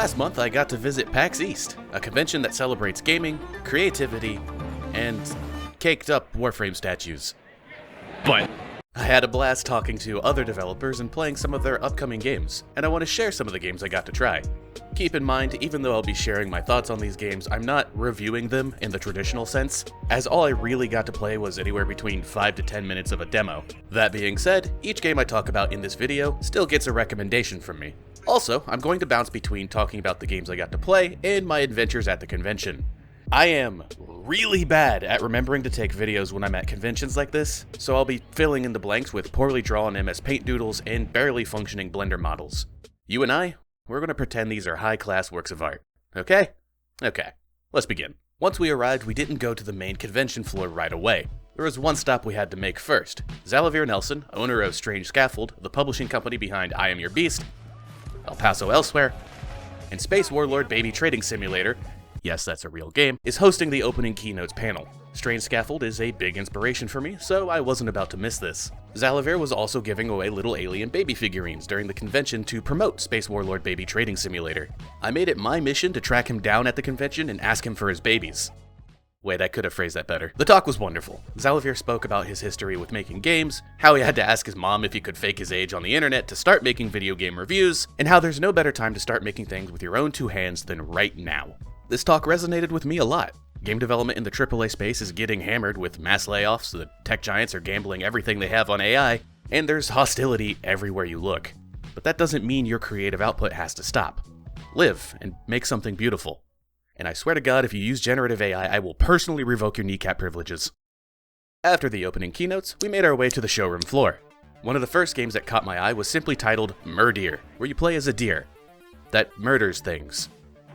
Last month I got to visit PAX East, a convention that celebrates gaming, creativity, and caked up Warframe statues. But I had a blast talking to other developers and playing some of their upcoming games, and I want to share some of the games I got to try. Keep in mind, even though I'll be sharing my thoughts on these games, I'm not reviewing them in the traditional sense, as all I really got to play was anywhere between 5 to 10 minutes of a demo. That being said, each game I talk about in this video still gets a recommendation from me. Also, I'm going to bounce between talking about the games I got to play and my adventures at the convention. I am really bad at remembering to take videos when I'm at conventions like this, so I'll be filling in the blanks with poorly drawn MS Paint doodles and barely functioning Blender models. You and I, we're going to pretend these are high-class works of art. Okay? Okay, let's begin. Once we arrived, we didn't go to the main convention floor right away. There was one stop we had to make first. Xalavier Nelson, owner of Strange Scaffold, the publishing company behind I Am Your Beast, El Paso Elsewhere, and Space Warlord Baby Trading Simulator, yes, that's a real game, is hosting the opening Keynotes panel. Strange Scaffold is a big inspiration for me, so I wasn't about to miss this. Xalavier was also giving away little alien baby figurines during the convention to promote Space Warlord Baby Trading Simulator. I made it my mission to track him down at the convention and ask him for his babies. Wait, I could have phrased that better. The talk was wonderful. Xalavier spoke about his history with making games, how he had to ask his mom if he could fake his age on the internet to start making video game reviews, and how there's no better time to start making things with your own two hands than right now. This talk resonated with me a lot. Game development in the AAA space is getting hammered with mass layoffs, the tech giants are gambling everything they have on AI, and there's hostility everywhere you look. But that doesn't mean your creative output has to stop. Live and make something beautiful. And I swear to God, if you use generative AI, I will personally revoke your kneecap privileges. After the opening keynotes, we made our way to the showroom floor. One of the first games that caught my eye was simply titled Murdeer, where you play as a deer that murders things.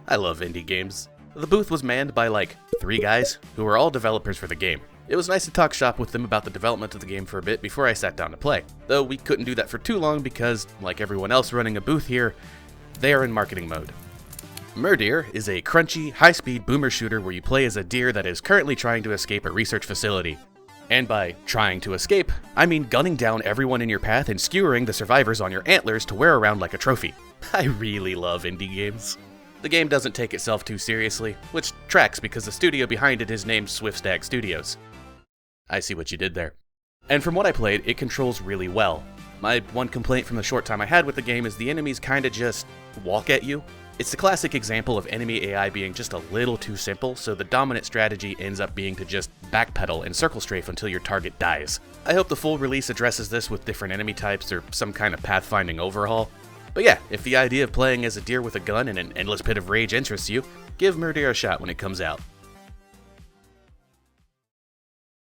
I love indie games. The booth was manned by like 3 guys who were all developers for the game. It was nice to talk shop with them about the development of the game for a bit before I sat down to play, though we couldn't do that for too long because, like everyone else running a booth here, they are in marketing mode. Murdeer is a crunchy, high-speed boomer shooter where you play as a deer that is currently trying to escape a research facility. And by trying to escape, I mean gunning down everyone in your path and skewering the survivors on your antlers to wear around like a trophy. I really love indie games. The game doesn't take itself too seriously, which tracks because the studio behind it is named Swiftstack Studios. I see what you did there. And from what I played, it controls really well. My one complaint from the short time I had with the game is the enemies kinda just walk at you. It's the classic example of enemy AI being just a little too simple, so the dominant strategy ends up being to just backpedal and circle strafe until your target dies. I hope the full release addresses this with different enemy types or some kind of pathfinding overhaul. But yeah, if the idea of playing as a deer with a gun and an endless pit of rage interests you, give Murdeer a shot when it comes out.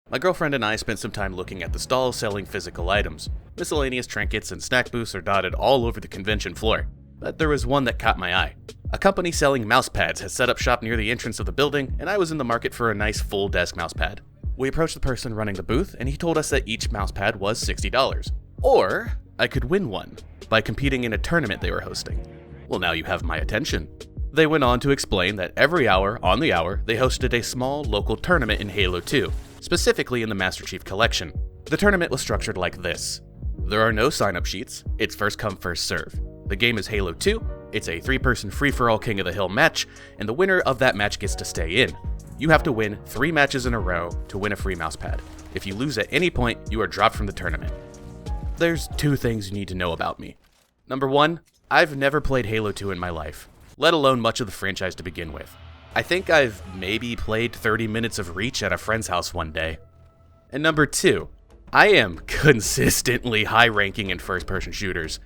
My girlfriend and I spent some time looking at the stalls selling physical items. Miscellaneous trinkets and snack booths are dotted all over the convention floor. But there was one that caught my eye. A company selling mousepads had set up shop near the entrance of the building, and I was in the market for a nice full desk mousepad. We approached the person running the booth, and he told us that each mousepad was $60. Or I could win one by competing in a tournament they were hosting. Well, now you have my attention. They went on to explain that every hour, on the hour, they hosted a small local tournament in Halo 2, specifically in the Master Chief Collection. The tournament was structured like this. There are no sign-up sheets, it's first come, first serve. The game is Halo 2, it's a 3-person free-for-all King of the Hill match, and the winner of that match gets to stay in. You have to win 3 matches in a row to win a free mousepad. If you lose at any point, you are dropped from the tournament. There's 2 things you need to know about me. Number 1, I've never played Halo 2 in my life, let alone much of the franchise to begin with. I think I've maybe played 30 minutes of Reach at a friend's house one day. And number 2, I am consistently high-ranking in first-person shooters.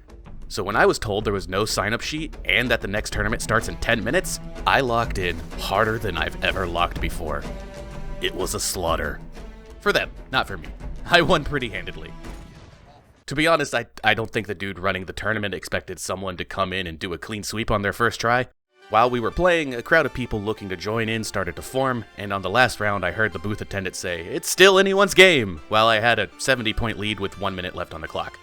So when I was told there was no sign-up sheet and that the next tournament starts in 10 minutes, I locked in harder than I've ever locked before. It was a slaughter. For them, not for me. I won pretty handedly. To be honest, I don't think the dude running the tournament expected someone to come in and do a clean sweep on their first try. While we were playing, a crowd of people looking to join in started to form, and on the last round I heard the booth attendant say, "It's still anyone's game," while I had a 70-point lead with 1 minute left on the clock.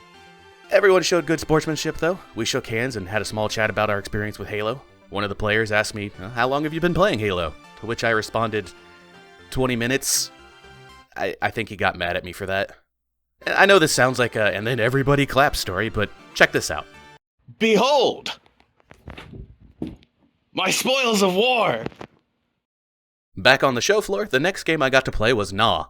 Everyone showed good sportsmanship though. We shook hands and had a small chat about our experience with Halo. One of the players asked me, "How long have you been playing Halo?" To which I responded, 20 minutes. I think he got mad at me for that. I know this sounds like a "and then everybody claps" story, but check this out. Behold! My spoils of war! Back on the show floor, the next game I got to play was Gnaw,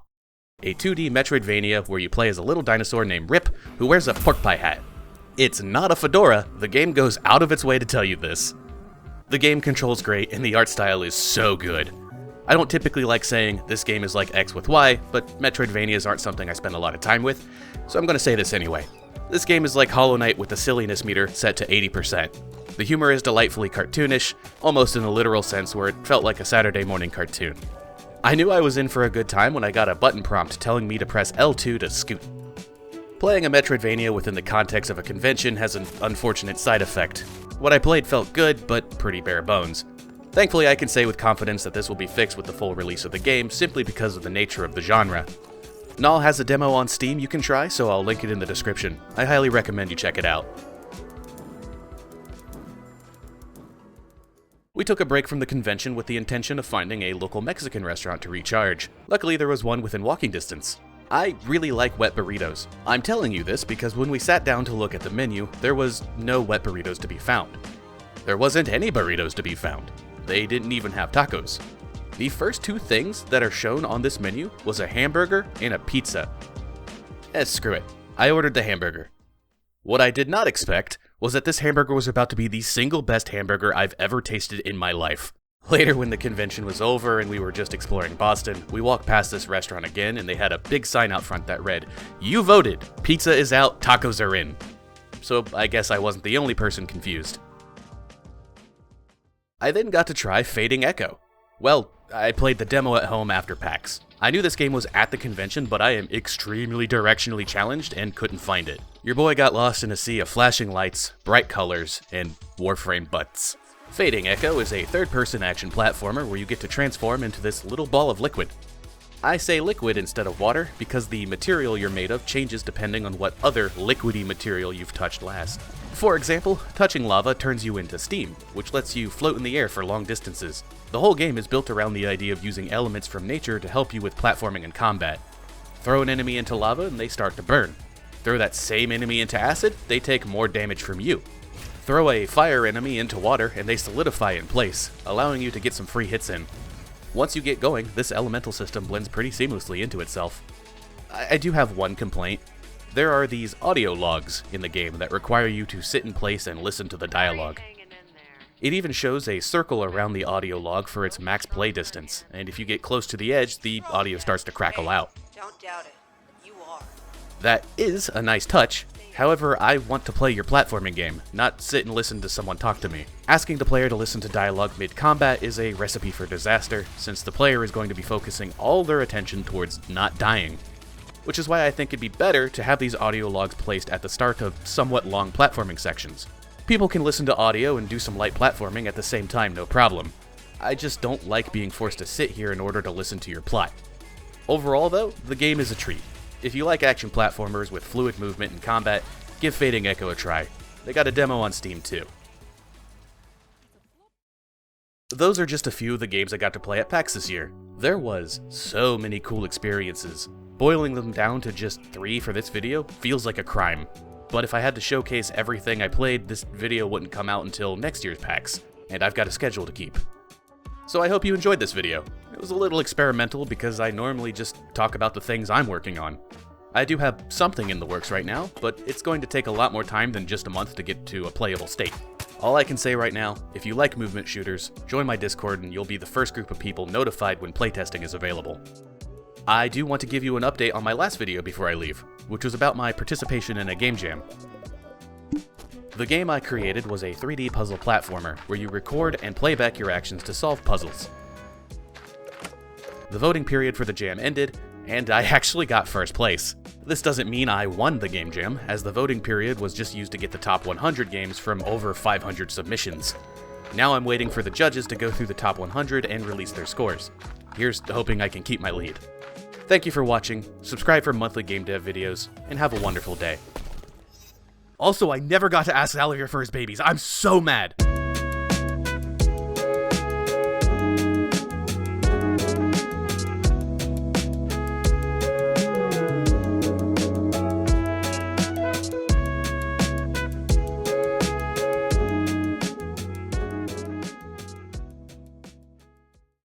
a 2D Metroidvania where you play as a little dinosaur named Rip who wears a pork pie hat. It's not a fedora, the game goes out of its way to tell you this. The game controls great and the art style is so good. I don't typically like saying this game is like X with Y, but Metroidvanias aren't something I spend a lot of time with, so I'm gonna say this anyway. This game is like Hollow Knight with the silliness meter set to 80%. The humor is delightfully cartoonish, almost in a literal sense where it felt like a Saturday morning cartoon. I knew I was in for a good time when I got a button prompt telling me to press L2 to scoot. Playing a Metroidvania within the context of a convention has an unfortunate side effect. What I played felt good, but pretty bare bones. Thankfully, I can say with confidence that this will be fixed with the full release of the game simply because of the nature of the genre. Gnaw has a demo on Steam you can try, so I'll link it in the description. I highly recommend you check it out. We took a break from the convention with the intention of finding a local Mexican restaurant to recharge. Luckily, there was one within walking distance. I really like wet burritos. I'm telling you this because when we sat down to look at the menu, there was no wet burritos to be found. There wasn't any burritos to be found. They didn't even have tacos. The first two things that are shown on this menu was a hamburger and a pizza. Screw it. I ordered the hamburger. What I did not expect was that this hamburger was about to be the single best hamburger I've ever tasted in my life. Later, when the convention was over and we were just exploring Boston, we walked past this restaurant again and they had a big sign out front that read, "You voted! Pizza is out, tacos are in." So I guess I wasn't the only person confused. I then got to try Fading Echo. Well, I played the demo at home after PAX. I knew this game was at the convention, but I am extremely directionally challenged and couldn't find it. Your boy got lost in a sea of flashing lights, bright colors, and Warframe butts. Fading Echo is a third-person action platformer where you get to transform into this little ball of liquid. I say liquid instead of water because the material you're made of changes depending on what other liquidy material you've touched last. For example, touching lava turns you into steam, which lets you float in the air for long distances. The whole game is built around the idea of using elements from nature to help you with platforming and combat. Throw an enemy into lava and they start to burn. Throw that same enemy into acid, they take more damage from you. Throw a fire enemy into water and they solidify in place, allowing you to get some free hits in. Once you get going, this elemental system blends pretty seamlessly into itself. I do have one complaint. There are these audio logs in the game that require you to sit in place and listen to the dialogue. It even shows a circle around the audio log for its max play distance, and if you get close to the edge, the audio starts to crackle out. Don't doubt it. You are. That is a nice touch. However, I want to play your platforming game, not sit and listen to someone talk to me. Asking the player to listen to dialogue mid-combat is a recipe for disaster, since the player is going to be focusing all their attention towards not dying. Which is why I think it'd be better to have these audio logs placed at the start of somewhat long platforming sections. People can listen to audio and do some light platforming at the same time, no problem. I just don't like being forced to sit here in order to listen to your plot. Overall though, the game is a treat. If you like action platformers with fluid movement and combat, give Fading Echo a try. They got a demo on Steam too. Those are just a few of the games I got to play at PAX this year. There was so many cool experiences. Boiling them down to just 3 for this video feels like a crime. But if I had to showcase everything I played, this video wouldn't come out until next year's PAX, and I've got a schedule to keep. So I hope you enjoyed this video. It was a little experimental because I normally just talk about the things I'm working on. I do have something in the works right now, but it's going to take a lot more time than just a month to get to a playable state. All I can say right now, if you like movement shooters, join my Discord and you'll be the first group of people notified when playtesting is available. I do want to give you an update on my last video before I leave, which was about my participation in a game jam. The game I created was a 3D puzzle platformer where you record and play back your actions to solve puzzles. The voting period for the jam ended, and I actually got first place. This doesn't mean I won the game jam, as the voting period was just used to get the top 100 games from over 500 submissions. Now I'm waiting for the judges to go through the top 100 and release their scores. Here's hoping I can keep my lead. Thank you for watching, subscribe for monthly game dev videos, and have a wonderful day. Also, I never got to ask Sally for his babies. I'm so mad!